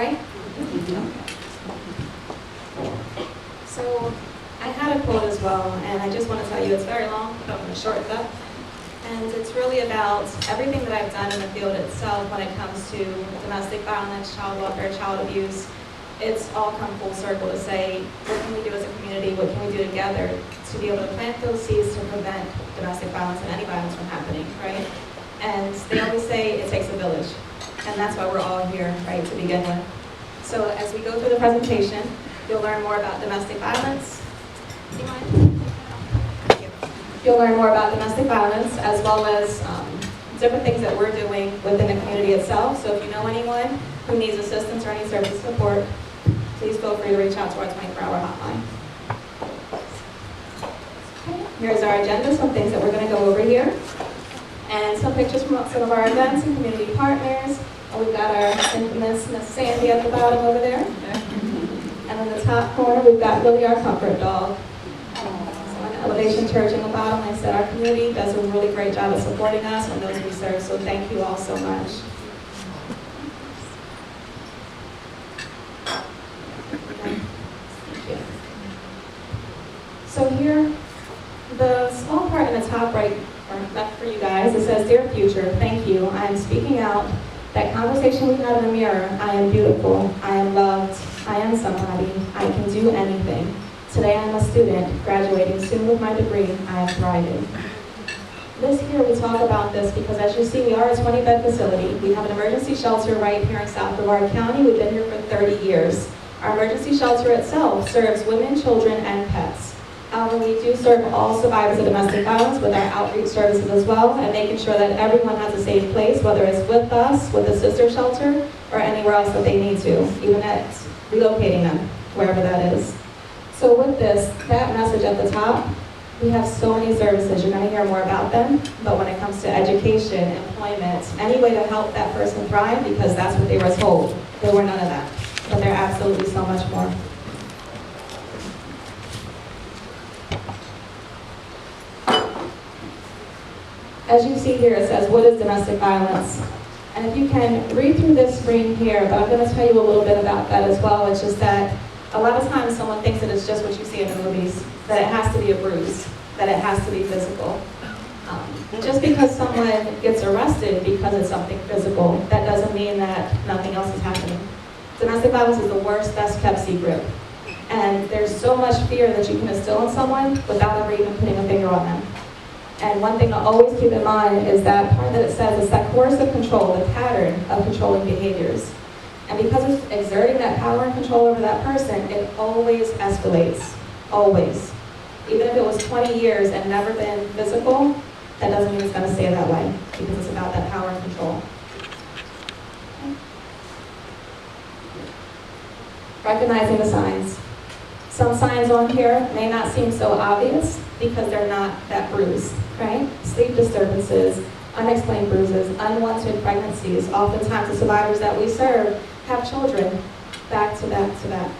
right? So I had a quote as well, and I just want to tell you it's very long, but I'm going to shorten it up. And it's really about everything that I've done in the field itself when it comes to domestic violence, child welfare, child abuse. It's all come full circle to say, what can we do as a community? What can we do together to be able to plant those seeds to prevent domestic violence and any violence from happening, right? And they always say it takes a village. And that's why we're all here, right, to begin with. So as we go through the presentation, you'll learn more about domestic violence. Do you mind? You'll learn more about domestic violence as well as different things that we're doing within the community itself. So if you know anyone who needs assistance or any service support, please feel free to reach out to our 24-hour hotline. Here's our agenda, some things that we're going to go over here, and some pictures from some of our events and community partners. And we've got our infamous Miss Sandy at the bottom over there. And in the top corner, we've got Billy, our comfort dog. Elevation Church in the bottom, like I said, our community does a really great job of supporting us and those we serve, so thank you all so much. Thank you. So here, the small part in the top right, or left for you guys, it says, "Dear future, thank you. I am speaking out. That conversation we had in the mirror, I am beautiful, I am loved, I am somebody, I can do anything. Today I'm a student, graduating soon with my degree, I am thriving." This year we talk about this because as you see, we are a 20-bed facility. We have an emergency shelter right here in South Brevard County. We've been here for 30 years. Our emergency shelter itself serves women, children, and pets. However, we do serve all survivors of domestic violence with our outreach services as well, and making sure that everyone has a safe place, whether it's with us, with a sister shelter, or anywhere else that they need to, even at relocating them, wherever that is. So with this, that message at the top, we have so many services. You're going to hear more about them. But when it comes to education, employment, any way to help that person thrive, because that's what they were told. There were none of that. But they're absolutely so much more. As you see here, it says, what is domestic violence? And if you can read through this screen here, but I'm going to tell you a little bit about that as well. It's just that a lot of times someone thinks that it's just what you see in the movies, that it has to be a bruise, that it has to be physical. Just because someone gets arrested because it's something physical, that doesn't mean that nothing else is happening. Domestic violence is the worst, best kept secret. And there's so much fear that you can instill in someone without ever even putting a finger on them. And one thing to always keep in mind is that part that it says is that coercive control, the pattern of controlling behaviors. And because it's exerting that power and control over that person, it always escalates, always. Even if it was 20 years and never been physical, that doesn't mean it's going to stay that way, because it's about that power and control. Okay. Recognizing the signs. Some signs on here may not seem so obvious because they're not that bruise, right? Sleep disturbances, unexplained bruises, unwanted pregnancies. Oftentimes the survivors that we serve have children back to back to back.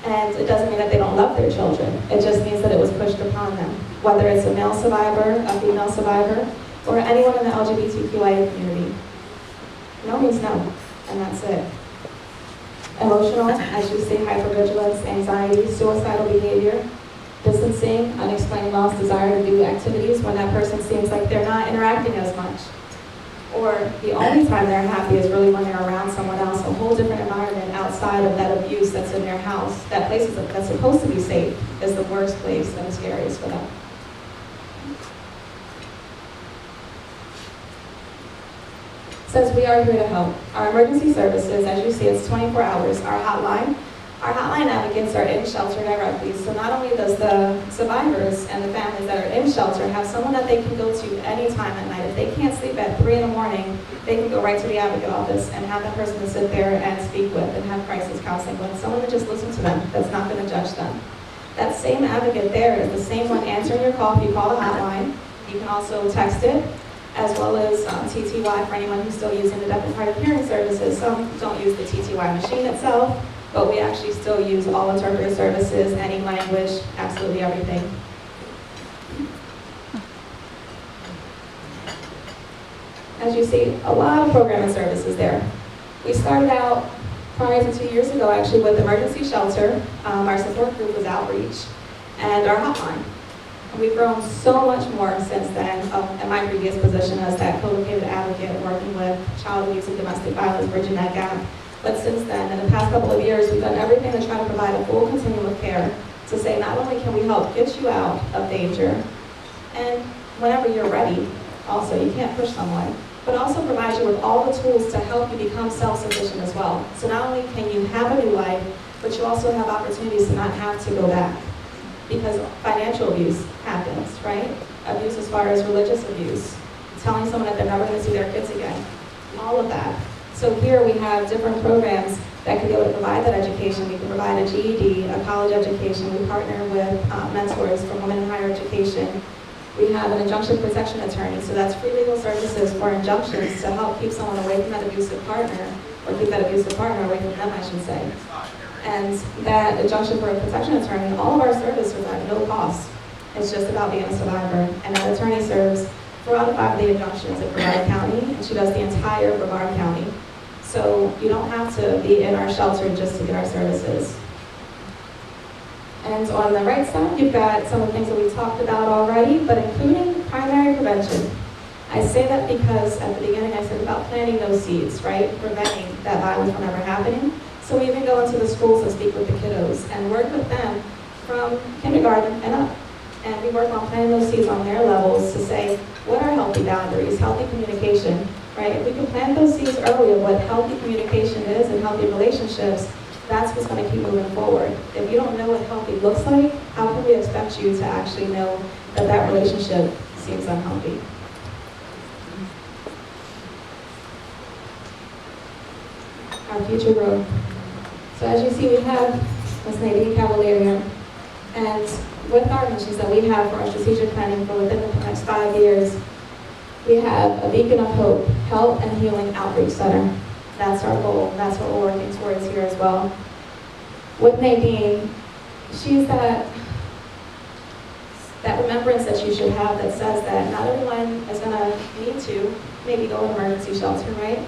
And it doesn't mean that they don't love their children. It just means that it was pushed upon them. Whether it's a male survivor, a female survivor, or anyone in the LGBTQIA community. No means no, and that's it. Emotional, as you see, hypervigilance, anxiety, suicidal behavior, distancing, unexplained loss, desire to do activities when that person seems like they're not interacting as much. Or the only time they're happy is really when they're around someone else, a whole different environment outside of that abuse that's in their house. That place that's supposed to be safe is the worst place and the scariest for them. It says we are here to help. Our emergency services, as you see, it's 24 hours. Our hotline advocates are in shelter directly. So not only does the survivors and the families that are in shelter have someone that they can go to any time at night. If they can't sleep at 3 in the morning, they can go right to the advocate office and have that person to sit there and speak with and have crisis counseling with. Someone to just listen to them that's not going to judge them. That same advocate there is the same one answering your call if you call the hotline. You can also text it, as well as TTY for anyone who's still using the deaf and hard of hearing services. Some don't use the TTY machine itself, but we actually still use all interpreter services, any language, absolutely everything. As you see, a lot of programming services there. We started out prior reason 2 years ago, actually, with emergency shelter, our support group was outreach, and our hotline. And we've grown so much more since then, in my previous position as that co-located advocate working with child abuse and domestic violence, bridging that gap. But since then, in the past couple of years, we've done everything to try to provide a full continuum of care to say not only can we help get you out of danger, and whenever you're ready, also, you can't push someone, but also provide you with all the tools to help you become self-sufficient as well. So not only can you have a new life, but you also have opportunities to not have to go back. Because financial abuse happens, right? Abuse as far as religious abuse, telling someone that they're never going to see their kids again, all of that. So here we have different programs that can be able to provide that education. We can provide a GED, a college education. We partner with mentors for women in higher education. We have an injunction protection attorney, so that's free legal services for injunctions to help keep someone away from that abusive partner, or keep that abusive partner away from them, I should say. And that injunction for a protection attorney, all of our services are at no cost. It's just about being a survivor. And that attorney serves 4 out of 5 of the injunctions in Brevard County, and she does the entire Brevard County. So you don't have to be in our shelter just to get our services. And on the right side, you've got some of the things that we talked about already, but including primary prevention. I say that because at the beginning I said about planting those seeds, right? Preventing that violence from ever happening. So we even go into the schools and speak with the kiddos and work with them from kindergarten and up. And we work on planting those seeds on their levels to say, what are healthy boundaries, healthy communication, right? If we can plant those seeds early of what healthy communication is and healthy relationships, that's what's going to keep moving forward. If you don't know what healthy looks like, how can we expect you to actually know that that relationship seems unhealthy? Our future growth. So as you see, we have Ms. Nadine Cavalier here. And with our missions that we have for our strategic planning for within the next 5 years, we have a beacon of hope, health and healing outreach center. That's our goal. That's what we're working towards here as well. With Nadine, she's that remembrance that you should have that says that not everyone is going to need to maybe go to emergency shelter, right?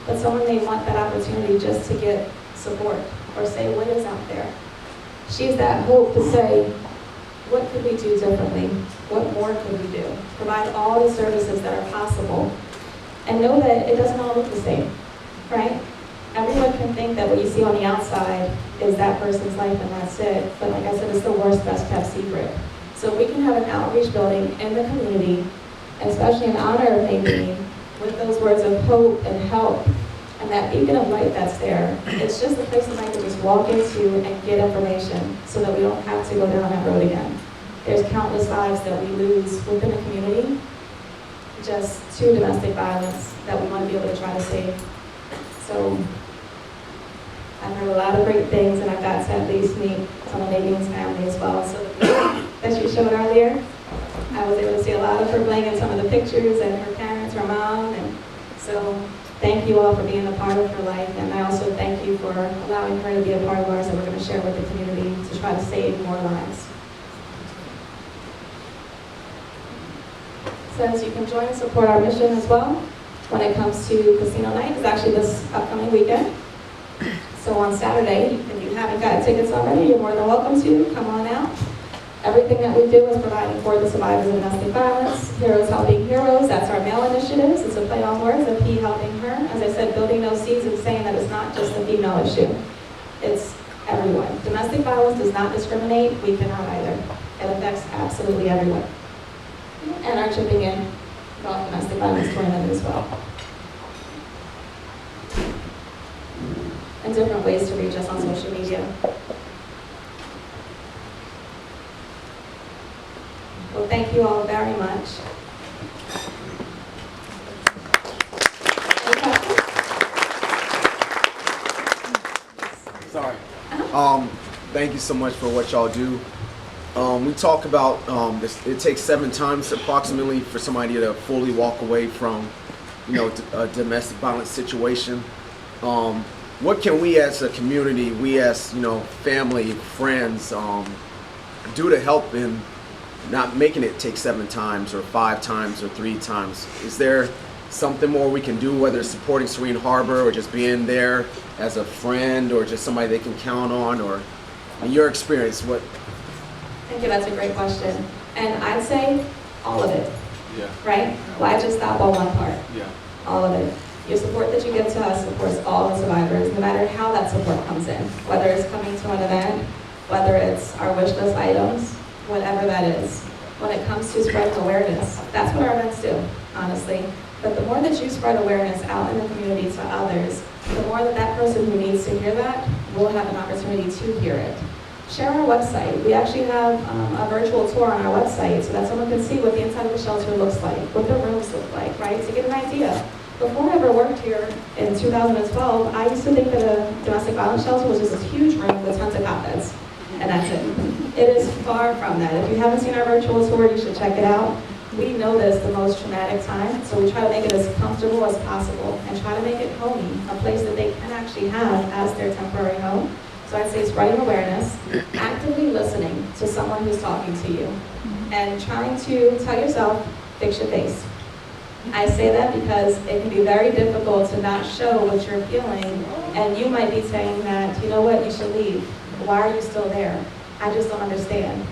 But someone may want that opportunity just to get support or say what is out there. She's that hope to say, what could we do differently? What more could we do? Provide all the services that are possible and know that it doesn't all look the same, right? Everyone can think that what you see on the outside is that person's life and that's it. But like I said, it's the worst, best kept secret. So if we can have an outreach building in the community, especially in honor of Nadine, with those words of hope and help, and that beacon of light that's there, it's just a place that I can just walk into and get information so that we don't have to go down that road again. There's countless lives that we lose within the community just to domestic violence that we want to be able to try to save. So I've heard a lot of great things, and I've got to at least meet some of Nadine's family as well. So the video that she showed earlier, I was able to see a lot of her bling in some of the pictures, and her parents, her mom, and so thank you all for being a part of her life, and I also thank you for allowing her to be a part of ours that we're going to share with the community to try to save more lives. Says you can join and support our mission as well when it comes to casino night. It's actually this upcoming weekend. So on Saturday, if you haven't gotten tickets already, you're more than welcome to come on out. Everything that we do is providing for the survivors of domestic violence. Heroes Helping Heroes, that's our male initiatives. It's a play on words of he helping her. As I said, building those seeds and saying that it's not just a female issue. It's everyone. Domestic violence does not discriminate. We cannot either. It affects absolutely everyone. And our chipping in about domestic violence tournament as well. And different ways to reach us on social media. Well, thank you all very much. Sorry. Thank you so much for what y'all do. We talk about it takes 7 times approximately for somebody to fully walk away from, a domestic violence situation. What can we as a community, we as family, friends, do to help in not making it take 7 times or 5 times or 3 times? Is there something more we can do, whether it's supporting Serene Harbor or just being there as a friend or just somebody they can count on, or in your experience, what? Thank you, that's a great question. And I'd say all of it, Yeah. right? Why just stop on one part? Yeah. All of it. Your support that you give to us supports all the survivors, no matter how that support comes in. Whether it's coming to an event, whether it's our wish list items, whatever that is. When it comes to spreading awareness, that's what our events do, honestly. But the more that you spread awareness out in the community to others, the more that that person who needs to hear that will have an opportunity to hear it. Share our website. We actually have a virtual tour on our website so that someone can see what the inside of the shelter looks like, what the rooms look like, right? To get an idea. Before I ever worked here in 2012, I used to think that a domestic violence shelter was just this huge room with tons of cot beds, and that's it. It is far from that. If you haven't seen our virtual tour, you should check it out. We know that it's the most traumatic time, so we try to make it as comfortable as possible and try to make it homey, a place that they can actually have as their temporary home. So I'd say spreading awareness, actively listening to someone who's talking to you, and trying to tell yourself, fix your face. I say that because it can be very difficult to not show what you're feeling, and you might be saying that, you know what, you should leave. Why are you still there? I just don't understand.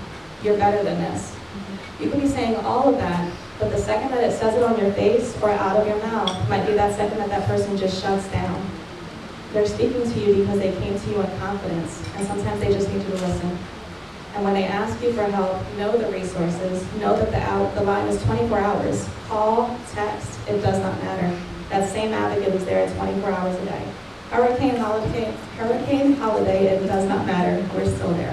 You're better than this. You could be saying all of that, but the second that it says it on your face or out of your mouth might be that second that that person just shuts down. They're speaking to you because they came to you in confidence, and sometimes they just need you to listen. And when they ask you for help, know the resources, know that the line is 24 hours. Call, text, it does not matter. That same advocate is there 24 hours a day. Hurricane, holiday, it does not matter. We're still there.